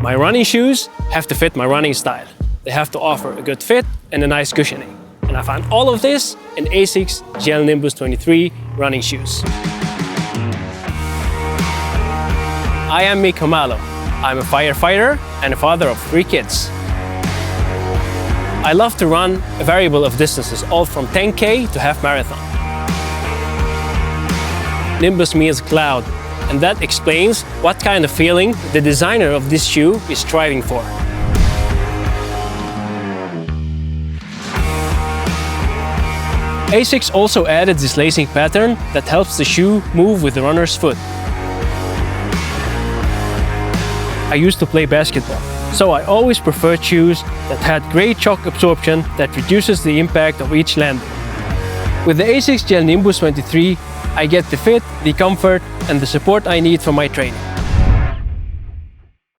My running shoes have to fit my running style. They have to offer a good fit and a nice cushioning. And I found all of this in Asics GEL Nimbus 23 running shoes. I am Mick Homalo. I'm a firefighter and a father of 3 kids. I love to run a variable of distances, all from 10K to half marathon. Nimbus means cloud, and that explains what kind of feeling the designer of this shoe is striving for. Asics also added this lacing pattern that helps the shoe move with the runner's foot. I used to play basketball, so I always preferred shoes that had great shock absorption that reduces the impact of each landing. With the Asics GEL Nimbus 23, I get the fit, the comfort, and the support I need for my training.